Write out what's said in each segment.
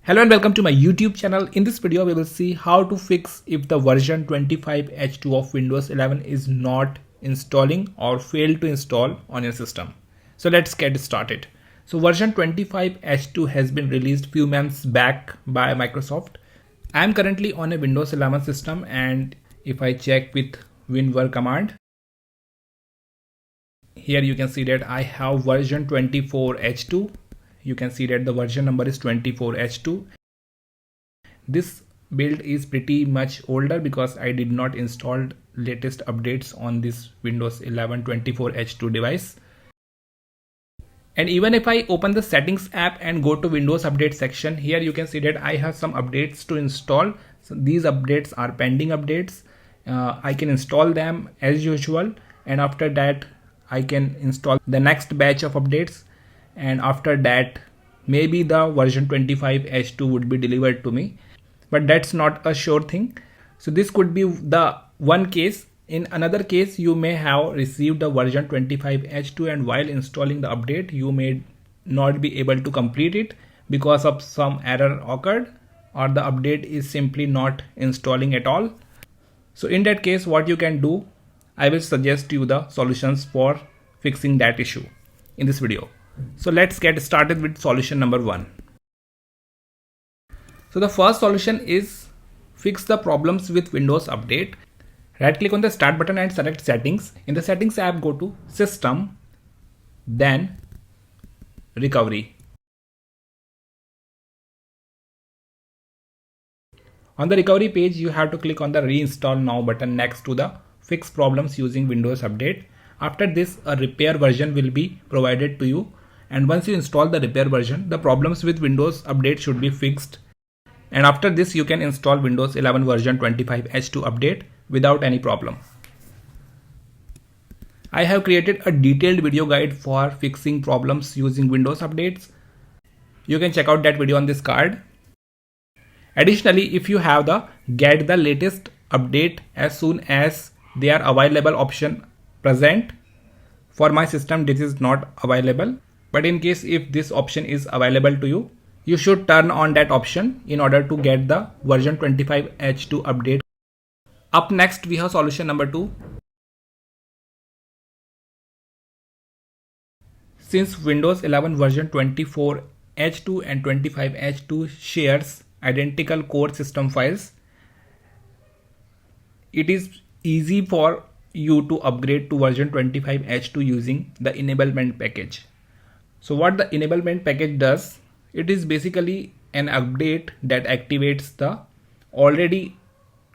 Hello and welcome to my YouTube channel. In this video, we will see how to fix if the version 25H2 of Windows 11 is not installing or failed to install on your system. So let's get started. So version 25H2 has been released few months back by Microsoft. I am currently on a Windows 11 system, and if I check with winver command, here you can see that I have version 24H2. You can see that the version number is 24H2. This build is pretty much older because I did not install latest updates on this Windows 11 24H2 device. And even if I open the settings app and go to Windows update section, here you can see that I have some updates to install. So these updates are pending updates. I can install them as usual, and after that I can install the next batch of updates, and after that maybe the version 25H2 would be delivered to me, but that's not a sure thing. So this could be the one case. In another case, you may have received the version 25H2 and while installing the update you may not be able to complete it because of some error occurred, or the update is simply not installing at all. So in that case, what you can do, I will suggest you the solutions for fixing that issue in this video. So let's get started with solution number 1. So the first solution is fix the problems with Windows Update. Right click on the start button and select settings. In the settings app, go to system, then recovery. On the recovery page, you have to click on the reinstall now button next to the fix problems using Windows Update. After this, a repair version will be provided to you, and once you install the repair version, the problems with Windows Update should be fixed. And after this, you can install Windows 11 version 25H2 update without any problem. I have created a detailed video guide for fixing problems using Windows updates. You can check out that video on this card. Additionally, if you have the get the latest update as soon as they are available option present, for my system this is not available, but in case if this option is available to you, you should turn on that option in order to get the version 25H2 update. Up next, we have solution number 2. Since Windows 11 version 24H2 and 25H2 shares identical core system files, it is easy for you to upgrade to version 25H2 using the enablement package. So what the enablement package does, it is basically an update that activates the already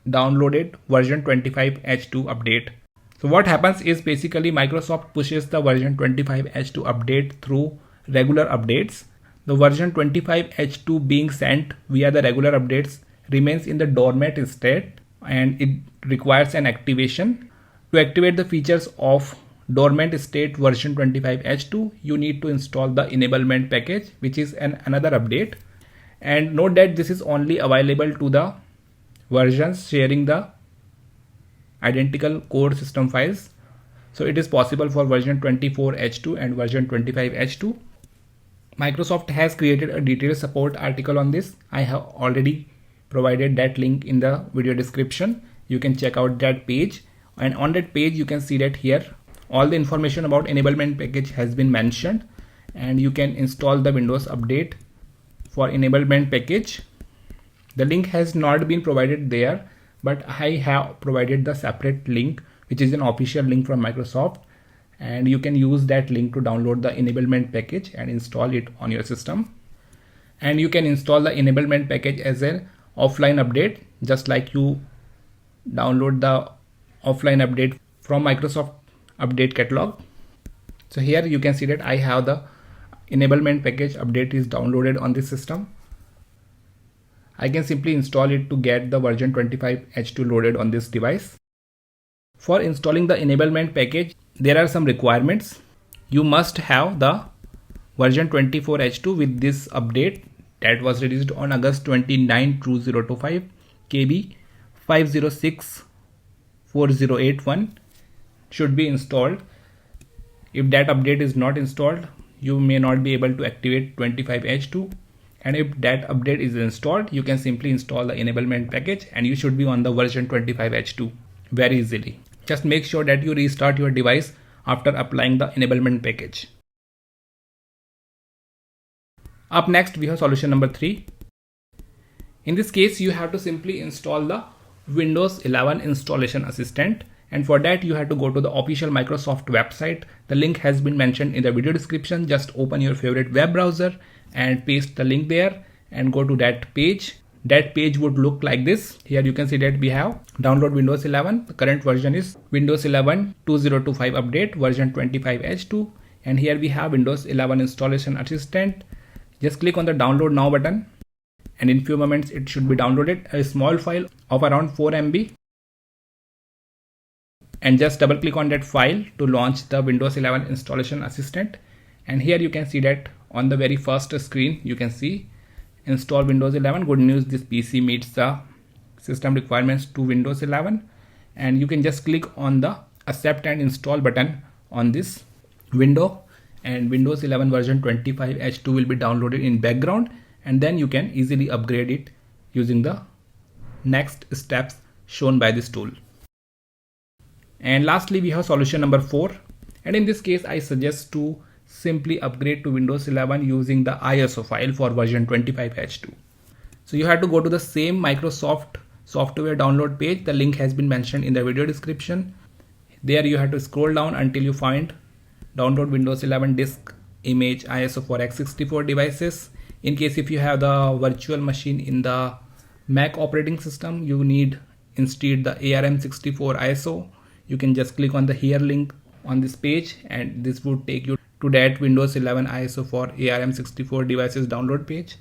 downloaded version 25H2 update. So what happens is basically Microsoft pushes the version 25H2 update through regular updates. The version 25H2 being sent via the regular updates remains in the dormant state, and it requires an activation. To activate the features of dormant state version 25H2, you need to install the enablement package, which is another update. And note that this is only available to the versions sharing the identical core system files. So it is possible for version 24H2 and version 25H2. Microsoft has created a detailed support article on this. I have already provided that link in the video description. You can check out that page, and on that page you can see that here all the information about enablement package has been mentioned, and you can install the Windows update for enablement package. The link has not been provided there, but I have provided the separate link, which is an official link from Microsoft, and you can use that link to download the enablement package and install it on your system. And you can install the enablement package as an offline update, just like you download the offline update from Microsoft update catalog. So here you can see that I have the enablement package update is downloaded on this system. I can simply install it to get the version 25H2 loaded on this device. For installing the enablement package, there are some requirements. You must have the version 24H2 with this update that was released on August 29, 2025, KB 5064081 should be installed. If that update is not installed, you may not be able to activate 25H2. And if that update is installed, you can simply install the enablement package and you should be on the version 25H2 very easily. Just make sure that you restart your device after applying the enablement package. Up next, we have solution number 3. In this case, you have to simply install the Windows 11 installation assistant, and for that you have to go to the official Microsoft website. The link has been mentioned in the video description. Just open your favorite web browser and paste the link there and go to that page. That page would look like this. Here you can see that we have download Windows 11. The current version is Windows 11 2025 update version 25H2, and here we have Windows 11 installation assistant. Just click on the download now button, and in few moments it should be downloaded, a small file of around 4 MB. And just double click on that file to launch the Windows 11 installation assistant. And here you can see that on the very first screen you can see install Windows 11. Good news, this PC meets the system requirements to Windows 11. And you can just click on the accept and install button on this window, and Windows 11 version 25H2 will be downloaded in background, and then you can easily upgrade it using the next steps shown by this tool. And lastly, we have solution number 4, and in this case I suggest to simply upgrade to Windows 11 using the ISO file for version 25H2. So you have to go to the same Microsoft software download page. The link has been mentioned in the video description. There you have to scroll down until you find download Windows 11 disk image ISO for x64 devices. In case if you have the virtual machine in the Mac operating system, you need instead the ARM64 ISO. You can just click on the here link on this page, and this would take you to that Windows 11 ISO for ARM64 devices download page.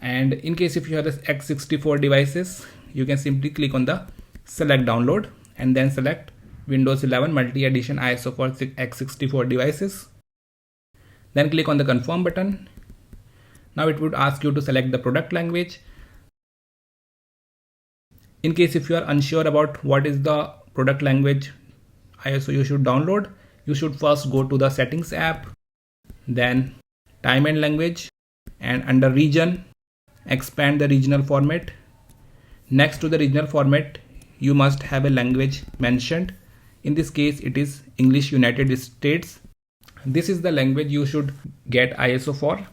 And in case if you have this x64 devices, you can simply click on the select download and then select Windows 11 multi-edition ISO for x64 devices. Then click on the confirm button. Now it would ask you to select the product language. In case if you are unsure about what is the product language ISO you should download, you should first go to the settings app, then time and language, and under region expand the regional format. Next to the regional format you must have a language mentioned. In this case it is English United States. This is the language you should get ISO for.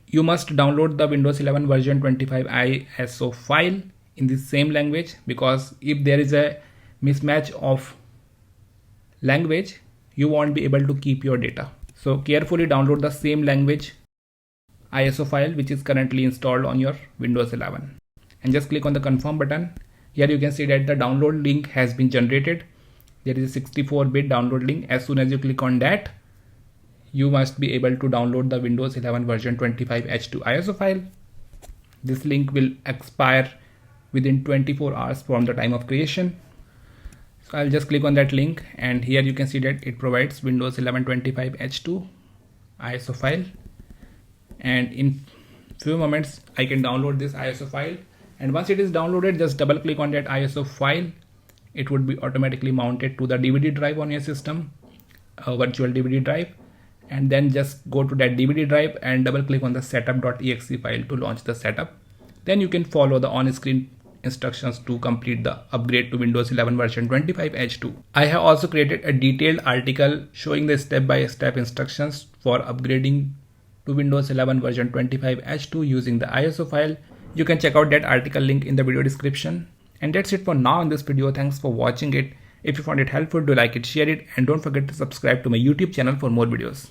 You must download the Windows 11 version 25 ISO file in the same language, because if there is a mismatch of language, you won't be able to keep your data. So carefully download the same language ISO file which is currently installed on your Windows 11, and just click on the confirm button. Here you can see that the download link has been generated. There is a 64-bit download link. As soon as you click on that, you must be able to download the Windows 11 version 25H2 ISO file. This link will expire within 24 hours from the time of creation. So I'll just click on that link, and here you can see that it provides Windows 11 25H2 ISO file, and in few moments I can download this ISO file. And once it is downloaded, just double click on that ISO file. It would be automatically mounted to the DVD drive on your system, a virtual DVD drive, and then just go to that DVD drive and double click on the setup.exe file to launch the setup. Then you can follow the on-screen instructions to complete the upgrade to Windows 11 version 25H2. I have also created a detailed article showing the step-by-step instructions for upgrading to Windows 11 version 25H2 using the ISO file. You can check out that article link in the video description. And that's it for now in this video. Thanks for watching it. If you found it helpful, do like it, share it, and don't forget to subscribe to my YouTube channel for more videos.